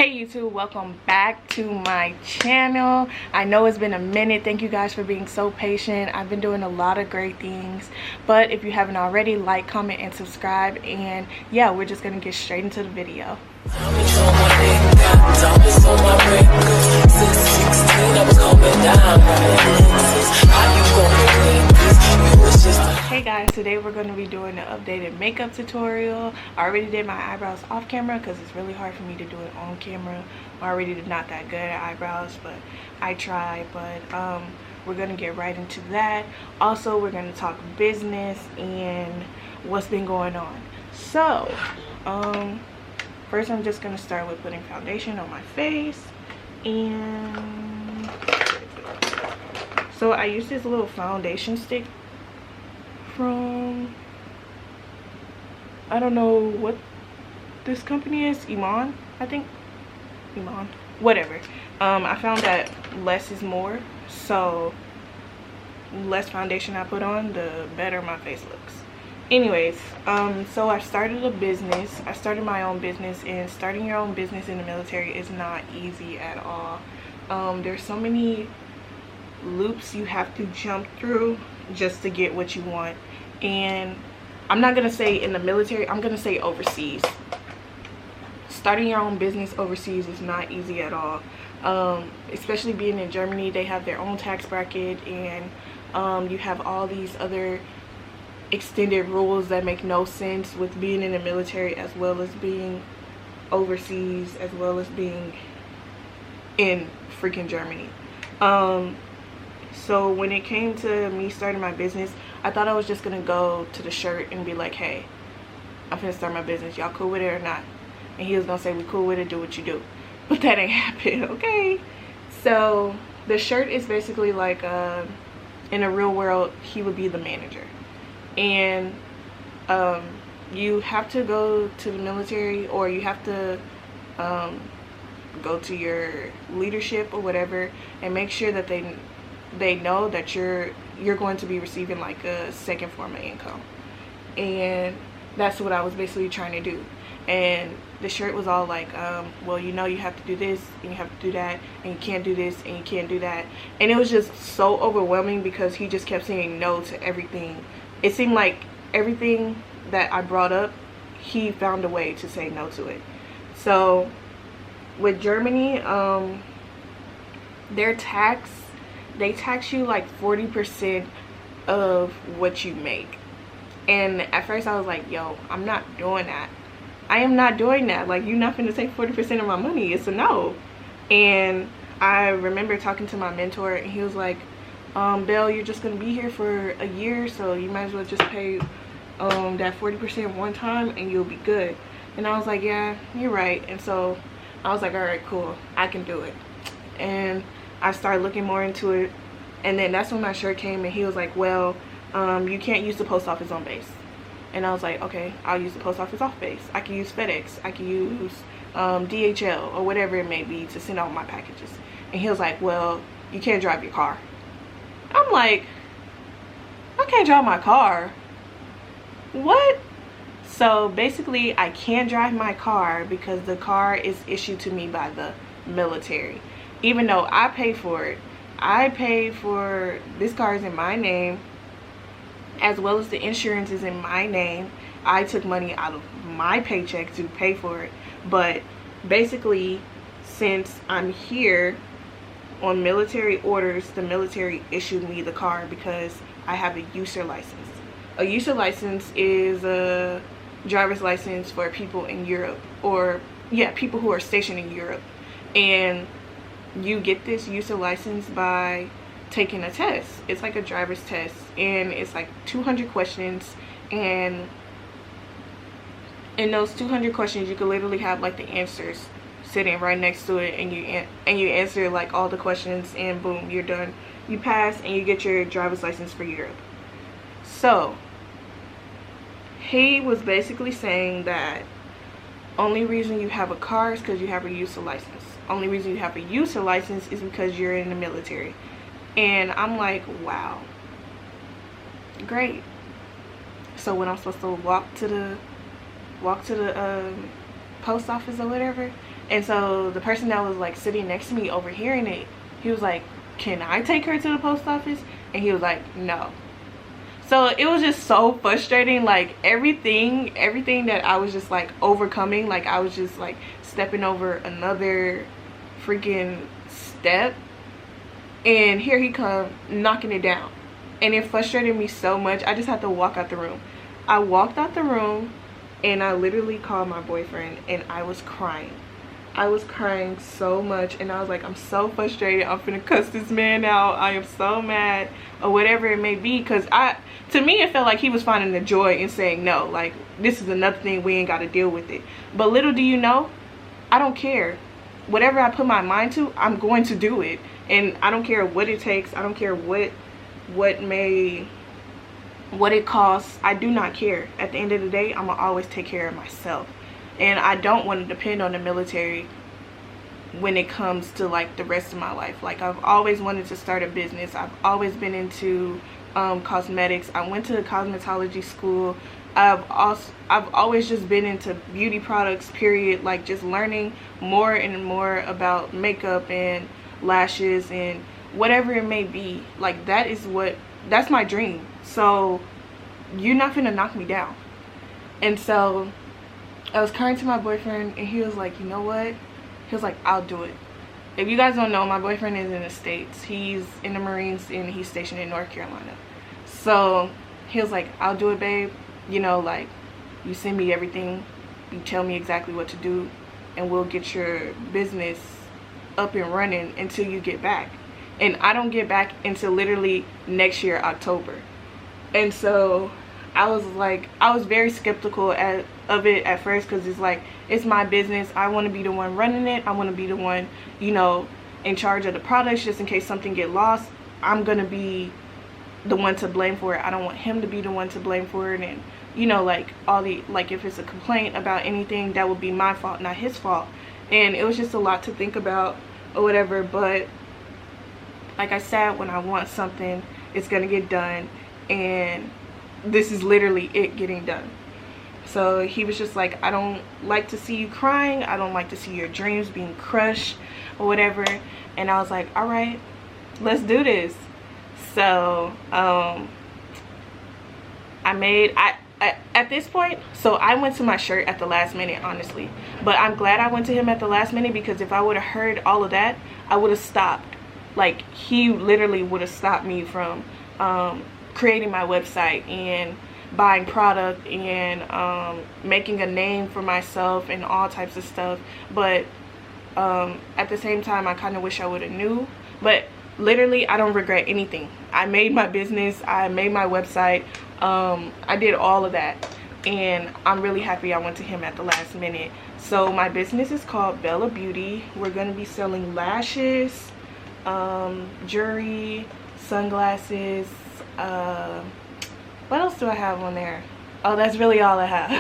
Hey YouTube, welcome back to my channel. I know it's been a minute. Thank you guys for being so patient. I've been doing a lot of great things, but if you haven't already, like, comment, and subscribe. And yeah, we're just gonna get straight into the video. Hey guys, today we're going to be doing an updated makeup tutorial. I already did my eyebrows off camera because it's really hard for me to do it on camera. I'm already not that good at eyebrows, but I try. But we're going to get right into that. Also, we're going to talk business and what's been going on. So first I'm just going to start with putting foundation on my face. And so I use this little foundation stick from, I don't know what this company is, Iman, I think. Iman, whatever. I found that less is more, so less foundation I put on, the better my face looks. Anyways, so I started a business. I started my own business, and starting your own business in the military is not easy at all. There's so many loops you have to jump through just to get what you want. And I'm not gonna say in the military, I'm gonna say overseas. Starting your own business overseas is not easy at all. Especially being in Germany, they have their own tax bracket, and you have all these other extended rules that make no sense with being in the military, as well as being overseas, as well as being in freaking Germany. So when it came to me starting my business, I thought I was just gonna go to the shirt and be like, hey, I'm finna start my business, y'all cool with it or not? And he was gonna say, we cool with it, do what you do. But that ain't happen. Okay, so the shirt is basically like in a real world, he would be the manager. And you have to go to the military, or you have to go to your leadership or whatever, and make sure that they know that you're going to be receiving like a second form of income. And that's what I was basically trying to do. And the shirt was all like, well, you know, you have to do this and you have to do that, and you can't do this and you can't do that. And it was just so overwhelming because he just kept saying no to everything. It seemed like everything that I brought up, he found a way to say no to it. So with Germany, their tax, they tax you like 40% of what you make. And at first I was like, yo, I'm not doing that. I am not doing that. Like, you're not gonna take 40% of my money. It's a no. And I remember talking to my mentor, and he was like, Belle, you're just gonna be here for a year, so you might as well just pay that 40% one time and you'll be good. And I was like, yeah, you're right. And so I was like, all right, cool, I can do it. And I started looking more into it, and then that's when my shirt came, and he was like, well, you can't use the post office on base. And I was like, okay, I'll use the post office off base. I can use FedEx, I can use DHL or whatever it may be to send out my packages. And he was like, well, you can't drive your car. I'm like, I can't drive my car? What? So basically, I can't drive my car because the car is issued to me by the military. Even though I pay for it, I pay for, this car is in my name, as well as the insurance is in my name. I took money out of my paycheck to pay for it. But basically, since I'm here on military orders, the military issued me the car because I have a user license. A user license is a driver's license for people in Europe, or yeah, people who are stationed in Europe. And you get this user license by taking a test. It's like a driver's test, and it's like 200 questions, and in those 200 questions you could literally have like the answers sitting right next to it, and you answer like all the questions, and boom, you're done. You pass and you get your driver's license for Europe. So he was basically saying that only reason you have a car is because you have a user license. Only reason you have a user license is because you're in the military. And I'm like, wow, great. So when I'm supposed to walk to the post office or whatever, And so the person that was like sitting next to me overhearing it, he was like, can I take her to the post office? And he was like, no. So it was just so frustrating. Like everything that I was just like overcoming, like I was just like stepping over another freaking step, and here he come knocking it down. And it frustrated me so much, I just had to walk out the room. I walked out the room and I literally called my boyfriend, and I was crying. I was crying so much, and I was like, I'm so frustrated, I'm finna cuss this man out, I am so mad, or whatever it may be. Because to me it felt like he was finding the joy in saying no, like this is another thing, we ain't got to deal with it. But little do you know, I don't care. Whatever I put my mind to, I'm going to do it. And I don't care what it takes, I don't care what it costs. I do not care. At the end of the day, I'm gonna always take care of myself. And I don't want to depend on the military when it comes to like the rest of my life. Like I've always wanted to start a business. I've always been into cosmetics. I went to cosmetology school. I've always just been into beauty products, period. Like just learning more and more about makeup and lashes and whatever it may be. Like that's my dream. So you're not gonna knock me down. And so I was crying to my boyfriend, and he was like, you know what? He was like, I'll do it. If you guys don't know, my boyfriend is in the States. He's in the Marines, and he's stationed in North Carolina. So he was like, I'll do it, babe. You know, like, you send me everything, you tell me exactly what to do, and we'll get your business up and running until you get back. And I don't get back until literally next year, October. And so I was like, I was very skeptical of it at first, because it's like, it's my business. I want to be the one running it. I want to be the one, you know, in charge of the products, just in case something get lost. I'm going to be the one to blame for it. I don't want him to be the one to blame for it. And, you know, like like if it's a complaint about anything, that would be my fault, not his fault. And it was just a lot to think about or whatever. But like I said, when I want something, it's going to get done. And this is literally it getting done. So he was just like, I don't like to see you crying. I don't like to see your dreams being crushed or whatever. And I was like, all right, let's do this. So at this point, so I went to my shirt at the last minute, honestly. But I'm glad I went to him at the last minute, because if I would have heard all of that, I would have stopped. Like, he literally would have stopped me from creating my website and buying product and making a name for myself and all types of stuff. But at the same time, I kind of wish I would have knew. But literally, I don't regret anything. I made my business, I made my website, I did all of that, and I'm really happy I went to him at the last minute. So my business is called bellaaaabeautyy. We're going to be selling lashes, jewelry, sunglasses. What else do I have on there? Oh, that's really all I have.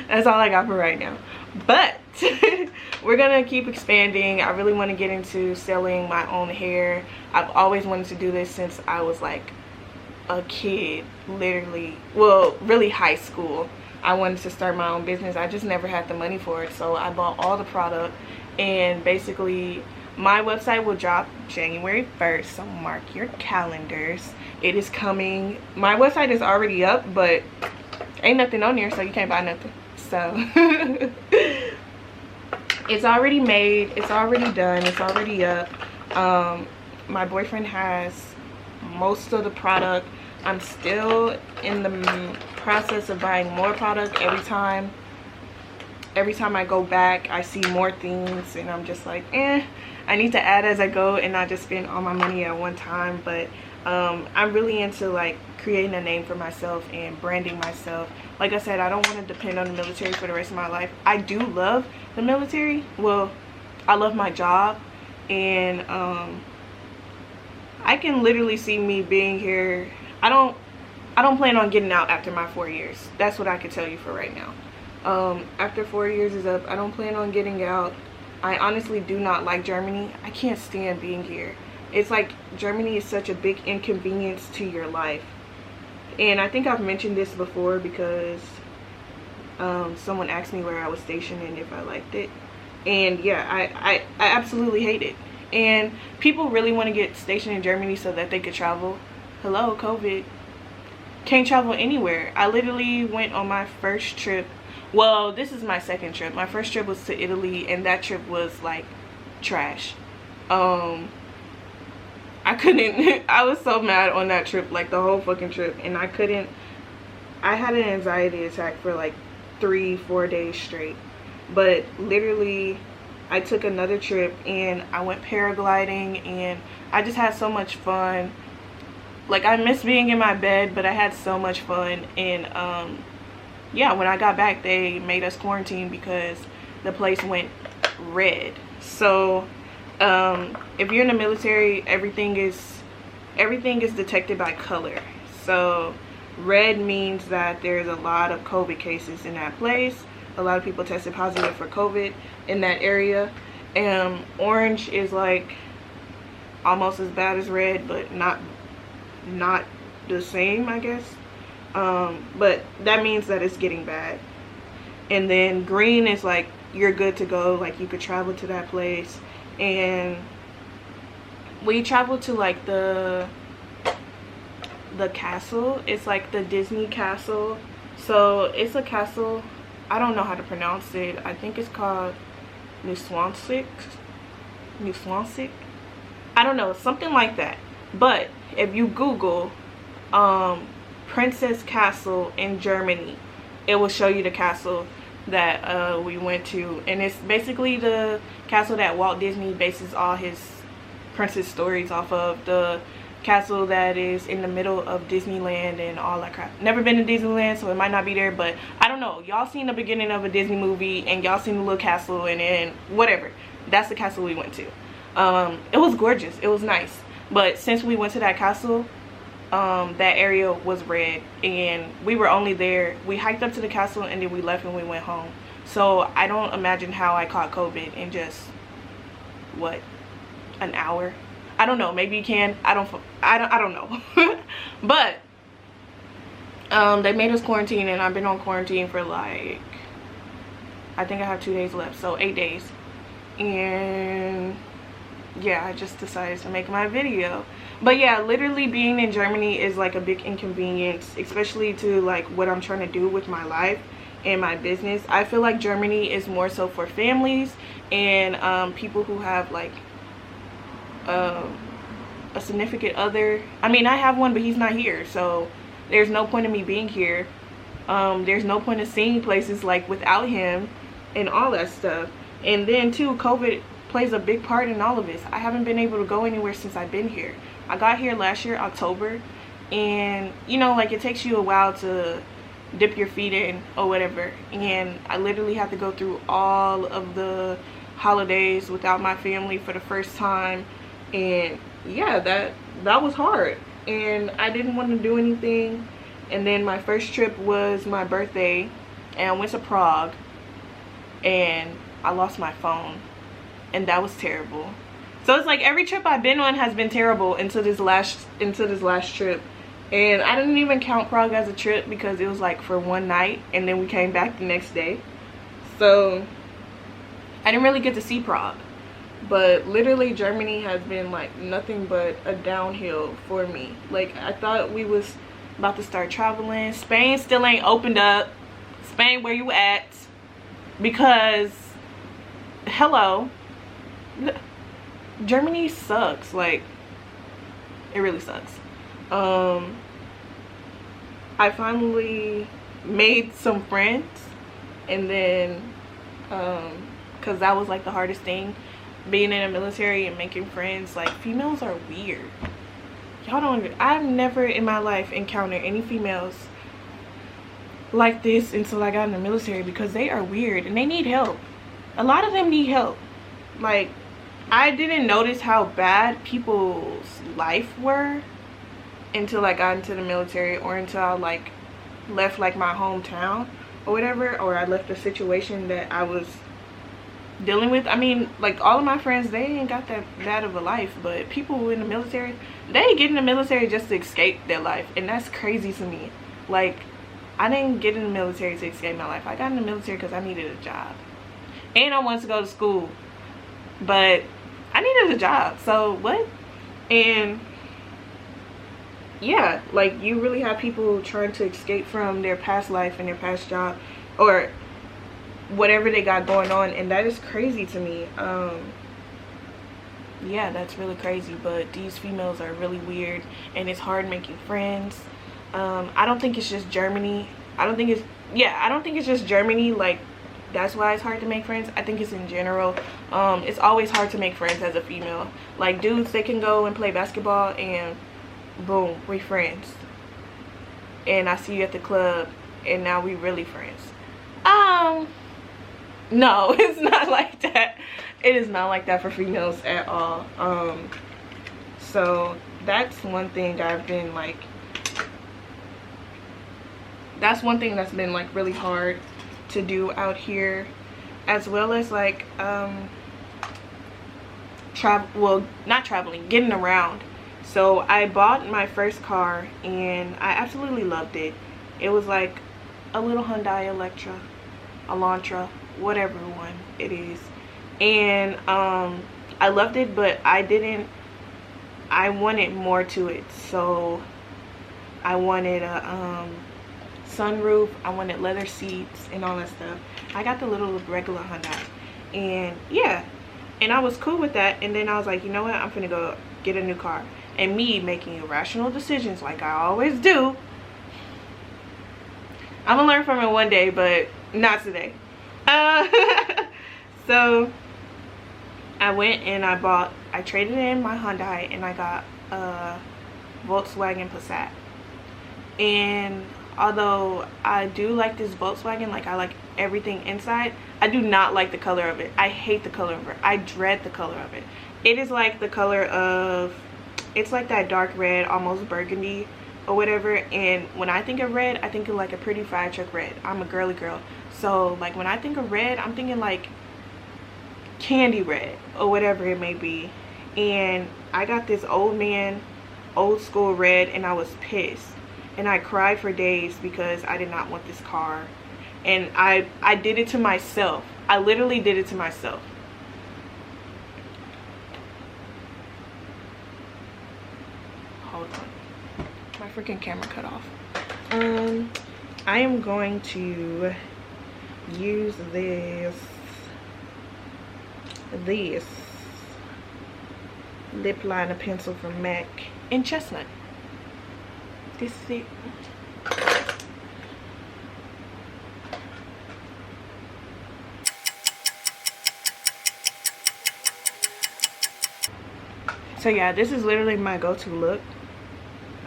That's all I got for right now. But we're gonna keep expanding. I really want to get into selling my own hair. I've always wanted to do this since I was like a kid, literally, well, really high school. I wanted to start my own business. I just never had the money for it, so I bought all the product. And basically, my website will drop January 1st, so mark your calendars. It is coming. My website is already up, but ain't nothing on there, so you can't buy nothing. So it's already made, it's already done, it's already up. My boyfriend has most of the product. I'm still in the process of buying more product. Every time I go back, I see more things, and I'm just like, I need to add as I go and not just spend all my money at one time. But I'm really into like creating a name for myself and branding myself. Like I said, I don't want to depend on the military for the rest of my life. I do love the military. Well, I love my job, and I can literally see me being here. I don't plan on getting out after my 4 years. That's what I can tell you for right now. After 4 years is up, I don't plan on getting out. I honestly do not like Germany. I can't stand being here. It's like Germany is such a big inconvenience to your life. And I think I've mentioned this before, because someone asked me where I was stationed and if I liked it. And yeah, I absolutely hate it. And people really want to get stationed in Germany so that they could travel. Hello, COVID. Can't travel anywhere. I literally went on my first trip. Well, this is my second trip. My first trip was to Italy, and that trip was like trash. I couldn't, I was so mad on that trip, like the whole fucking trip, and I had an anxiety attack for like 3-4 days straight. But literally, I took another trip and I went paragliding, and I just had so much fun. Like, I miss being in my bed, but I had so much fun. And yeah, when I got back, they made us quarantine because the place went red. So if you're in the military, everything is detected by color. So red means that there's a lot of COVID cases in that place. A lot of people tested positive for COVID in that area. And orange is like almost as bad as red, but not the same, I guess. But that means that it's getting bad. And then green is like you're good to go, like you could travel to that place. And we traveled to like the castle. It's like the Disney castle. So it's a castle, I don't know how to pronounce it. I think it's called New Swansea. I don't know, something like that. But if you Google Princess Castle in Germany, it will show you the castle that we went to. And it's basically the castle that Walt Disney bases all his princess stories off of. The castle that is in the middle of Disneyland and all that crap. Never been to Disneyland, so it might not be there, but I don't know. Y'all seen the beginning of a Disney movie and y'all seen the little castle, and then whatever. That's the castle we went to. It was gorgeous. It was nice. But since we went to that castle, that area was red, and we were only there. We hiked up to the castle and then we left and we went home. So I don't imagine how I caught COVID in just what, an hour. I don't know, maybe you can. I don't know. But they made us quarantine, and I've been on quarantine for like, I think I have 2 days left, so 8 days. And yeah, I just decided to make my video. But yeah, literally being in Germany is like a big inconvenience, especially to like what I'm trying to do with my life and my business. I feel like Germany is more so for families and people who have like a significant other. I mean, I have one, but he's not here, so there's no point in me being here. There's no point in seeing places like without him and all that stuff. And then too, COVID plays a big part in all of this. I haven't been able to go anywhere since I've been here. I got here last year, October, and you know, like, it takes you a while to dip your feet in or whatever, and I literally had to go through all of the holidays without my family for the first time. And yeah, that was hard, and I didn't want to do anything. And then my first trip was my birthday, and I went to Prague, and I lost my phone, and that was terrible. So it's like every trip I've been on has been terrible until this last trip. And I didn't even count Prague as a trip because it was like for one night, and then we came back the next day. So I didn't really get to see Prague. But literally Germany has been like nothing but a downhill for me. Like, I thought we was about to start traveling. Spain still ain't opened up. Spain, where you at? Because hello, Germany sucks. Like, it really sucks. I finally made some friends, and then because that was like the hardest thing, being in the military and making friends. Like, females are weird. Y'all don't, I've never in my life encountered any females like this until I got in the military, because they are weird and they need help. A lot of them need help. Like, I didn't notice how bad people's life were until I got into the military, or until I like left like my hometown or whatever, or I left a situation that I was dealing with. I mean, like, all of my friends, they ain't got that bad of a life, but people who in the military, they get in the military just to escape their life, and that's crazy to me. Like, I didn't get in the military to escape my life. I got in the military because I needed a job. And I wanted to go to school. But I needed a job. So what? And yeah, like, you really have people trying to escape from their past life and their past job or whatever they got going on, and that is crazy to me. Yeah, that's really crazy. But these females are really weird, and it's hard making friends. I don't think it's just Germany. I don't think it's just Germany. Like, that's why it's hard to make friends. I think it's in general. It's always hard to make friends as a female. Like, dudes, they can go and play basketball and boom, we friends. And I see you at the club and now we really friends. No, it's not like that. It is not like that for females at all. So that's one thing I've been like, that's one thing that's been like really hard to do out here, as well as like getting around. So I bought my first car and I absolutely loved it. It was like a little Hyundai Elantra, whatever one it is. And I loved it, but I wanted more to it. So I wanted a sunroof, I wanted leather seats and all that stuff. I got the little regular Hyundai, and yeah, and I was cool with that. And then I was like, you know what, I'm finna go get a new car. And me making irrational decisions like I always do. I'm gonna learn from it one day, but not today. So I went and I traded in my Hyundai and I got a Volkswagen Passat. And although I do like this Volkswagen, like I like everything inside, I do not like the color of it. I hate the color of it. I dread the color of it. It is like the color of, it's like that dark red, almost burgundy or whatever. And when I think of red, I think of like a pretty fire truck red. I'm a girly girl, so like when I think of red, I'm thinking like candy red or whatever it may be. And I got this old school red, and I was pissed. And I cried for days because I did not want this car. And I did it to myself. I literally did it to myself. Hold on. My freaking camera cut off. I am going to use this lip liner pencil from MAC in Chestnut. This is it. So yeah, this is literally my go-to look.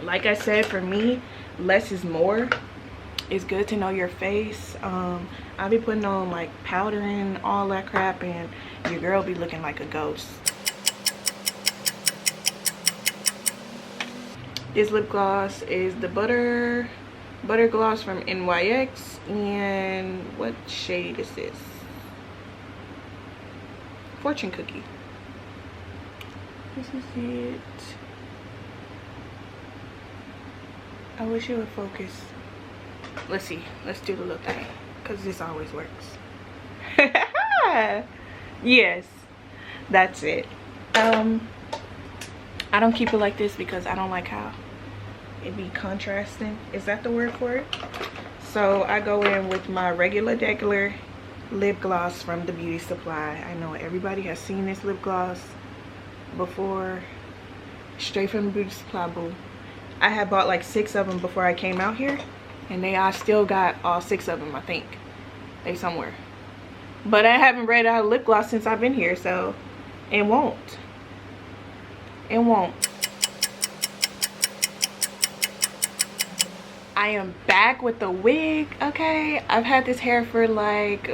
Like I said, for me, less is more. It's good to know your face. I'll be putting on like powder and all that crap, and your girl be looking like a ghost. This lip gloss is the butter gloss from NYX, and what shade is this? Fortune Cookie. This is it. I wish it would focus. Let's see. Let's do the little thing, because this always works. Yes, that's it. I don't keep it like this because I don't like how it be contrasting. Is that the word for it? So I go in with my regular lip gloss from the Beauty Supply. I know everybody has seen this lip gloss before. Straight from the Beauty Supply, boo. I had bought like 6 of them before I came out here, and I still got all 6 of them. I think they somewhere, but I haven't read out lip gloss since I've been here, so it won't. I am back with the wig. Okay, I've had this hair for like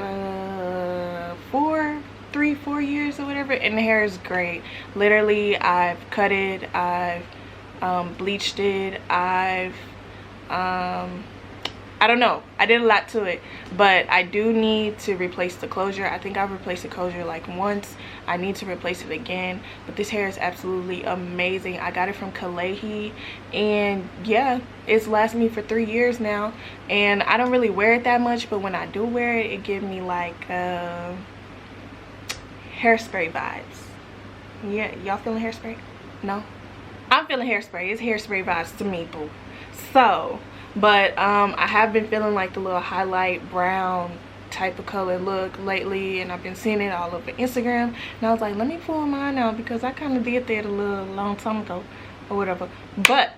4 years or whatever, and the hair is great. Literally, I've cut it, I've bleached it, I've I don't know, I did a lot to it, but I do need to replace the closure. I think I've replaced the closure like once. I need to replace it again, but this hair is absolutely amazing. I got it from Kalehi, and yeah, it's lasted me for 3 years now, and I don't really wear it that much, but when I do wear it, it gives me like hairspray vibes. Yeah, y'all feeling hairspray? No? I'm feeling hairspray. It's hairspray vibes to me, boo. So, but I have been feeling like the little highlight brown type of color look lately, and I've been seeing it all over Instagram, and I was like, let me pull mine out because I kind of did that a long time ago or whatever. But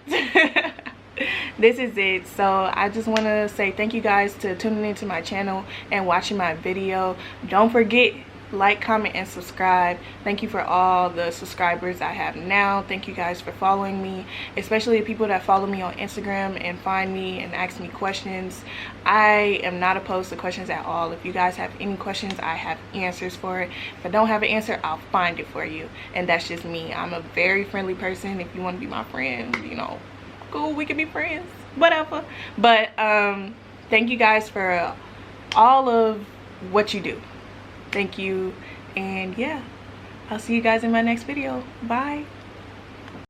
this is it. So I just want to say thank you guys to tuning into my channel and watching my video. Don't forget, like, comment, and subscribe. Thank you for all the subscribers I have now. Thank you guys for following me, especially the people that follow me on Instagram and find me and ask me questions. I am not opposed to questions at all. If you guys have any questions, I have answers for it. If I don't have an answer, I'll find it for you, and that's just me. I'm a very friendly person. If you want to be my friend, you know, cool, we can be friends, whatever. But thank you guys for all of what you do. Thank you, and yeah, I'll see you guys in my next video. Bye.